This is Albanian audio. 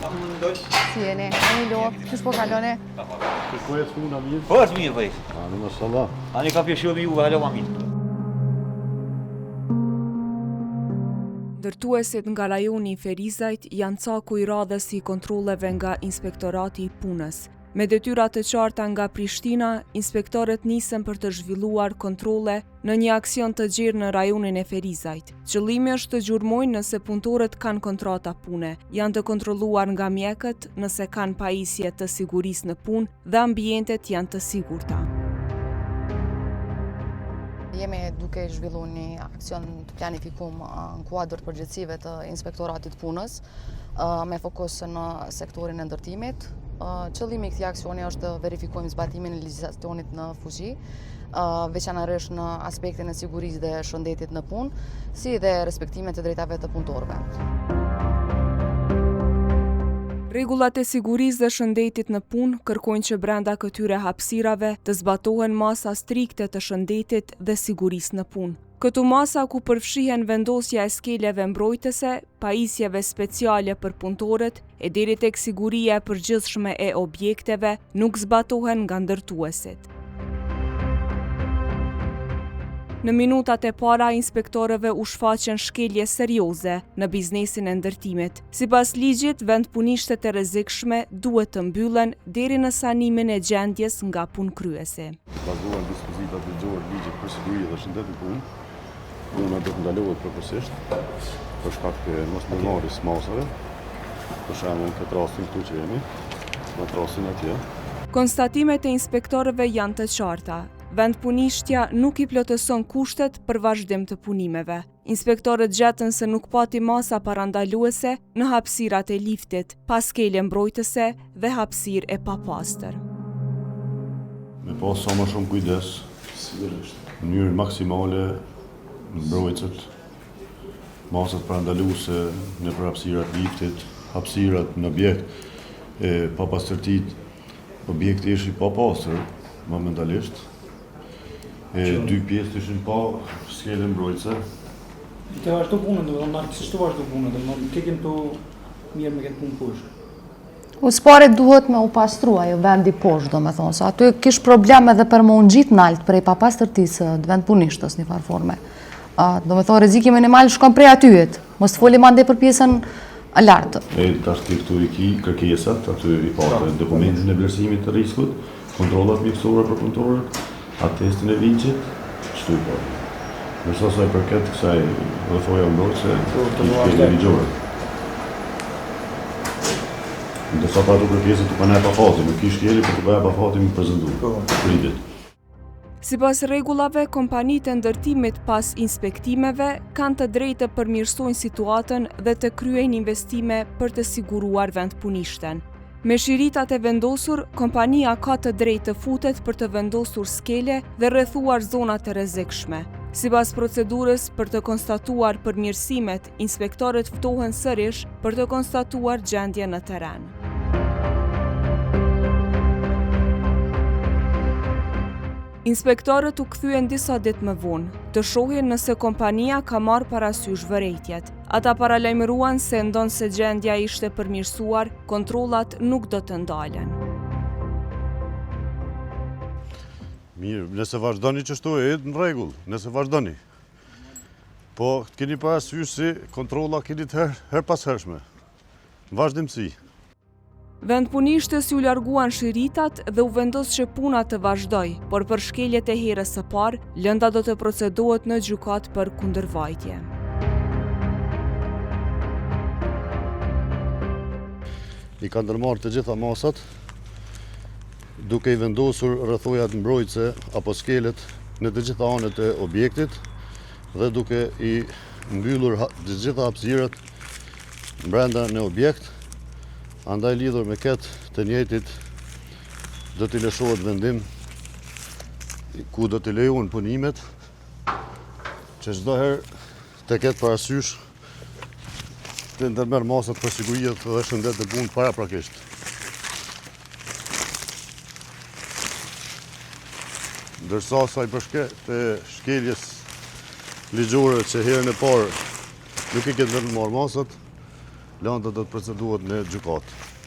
Si jeni? Milo, ç'është po kaloni? Po është puna mirë? Po është mirë, vëj. Ani mashallah. Ani ka pjeshu me juve, halo ma mirë. Ndërtuesit nga rajoni i Ferizajt janë caku i radhës i kontrolleve nga Inspektorati i Punës. Me detyra të qarta nga Prishtina, inspektorët nisën për të zhvilluar kontrolle në një aksion të gjerë në rajonin e Ferizajt. Qëllimi është të gjurmojnë nëse punëtorët kanë kontrata pune, janë të kontrolluar nga mjekët nëse kanë pajisje të sigurisë në punë dhe ambientet janë të sigurta. Jemi duke zhvilluar një aksion të planifikuar në kuadër të përgjithësive të Inspektoratit Punës, me fokus në sektorin e ndërtimit. Qëllimi i këtij aksioni është të verifikojmë zbatimin e legjislacionit në fuqi, veçanërisht në aspektin e sigurisë dhe shëndetit në punë, si dhe respektimin të drejtave të punëtorëve. Rregullat e sigurisë dhe shëndetit në punë kërkojnë që brenda këtyre hapësirave të zbatohen masa strikte të shëndetit dhe sigurisë në punë. Këtu masa ku përfshihen vendosja e skeleve mbrojtëse, pajisjeve speciale për punëtorët e deri tek siguria e përgjithshme e objekteve nuk zbatohen nga ndërtuesit. Në minutat e para, inspektorëve u shfaqen shkelje serioze në biznesin e ndërtimit. Sipas ligjit, vendpunishtet e rrezikshme duhet të mbyllen deri në sanimin e gjendjes nga punëkryesi. Bazuar dispozitat ligjore të ligjit për siguri dhe shëndet në punë, puna do të ndalohet përkohësisht për shkak të mosmërmarrjes masave. Për shembull, në këtë rastin këtu që jemi, në rastin atje. Konstatimet e inspektorëve janë të qarta. Vendpunishtja nuk i plotëson kushtet për vazhdim të punimeve. Inspektorët gjetën se nuk pati masa parandaluese në hapësirat e liftit, pas skele mbrojtëse dhe hapësirë e papastër. Me pas sa më shumë kujdes, në mënyrë maksimale mbrojtësit, masat parandaluese në për hapësirat liftit, hapësirat në objekt e papastërtit, objekti ishi papastër momentalisht. Dy pjesë të ishin pa skele mbrojtëse. Të vazhdo punën, do të marksisht të vazhdo punën, do të kekim të mirë me këtë punë poshtë. Uspare duhet me u pastrua ajo vendi poshtë, domethënë, se aty kish problem edhe për më u ngjit nalt prej papastërtisë të vendpunishtës në farforme. Domethënë rreziku minimal shkon prej atyet, mos folim ande për pjesën e lartë. Tash këtu i kërkesat, aty i patë dokumentin e vlerësimit të rrezikut, kontrollat mjekësore për punëtorët, atestin e vinçit, çdo gjë. Nëse sa i përket kësaj rrethoja mbrojtëse të shkelje ligjore. Ndërsa pa të kërkesat të kanë pa fatin, nuk kish shkelje për të bëja pa fatin më prezantuar. Pritet. Sipas rregullave, kompanitë e ndërtimit pas inspektimeve kanë të drejtë të përmirësojnë situatën dhe të kryejnë investime për të siguruar vendpunishten. Me shiritat e vendosur, kompania ka të drejtë të futet për të vendosur skele dhe rrethuar zonat e rrezikshme. Sipas procedurës për të konstatuar përmirësimet, inspektorët ftohen sërish për të konstatuar gjendjen në terren. Inspektorët u kthyen disa ditë më vonë, të shohin nëse kompania ka marrë parasysh vërejtjet. Ata paralajmëruan se ndonse gjendja ishte përmirësuar, kontrollat nuk do të ndalen. Mirë, nëse vazhdoni çështu në rregull, nëse vazhdoni. Po keni parasysh se kontrolla keni her pas hershme. Vazhdimsi. Vendpunishtës ju larguan shiritat dhe u vendos që puna të vazhdoj, por për shkeljet e herës së parë, lënda do të procedohet në gjykat për kundërvajtje. I ka ndërmarrë të gjitha masat, duke i vendosur rrethojat mbrojtëse apo skelet në të gjitha anët e objektit dhe duke i mbyllur të gjitha hapësirat brenda në objekt. Andaj lidhur me këtë të njëjtit do t'i lëshohet vendim ku do t'i lejohen punimet që çdo herë të ketë parasysh të ndërmerr masat për siguri dhe shëndet të punë paraprakisht. Ndërsa sa i përket shkeljes ligjore që herën e parë nuk i ketë ndërmarrë masat, lëndët do të procedohet në gjykatë.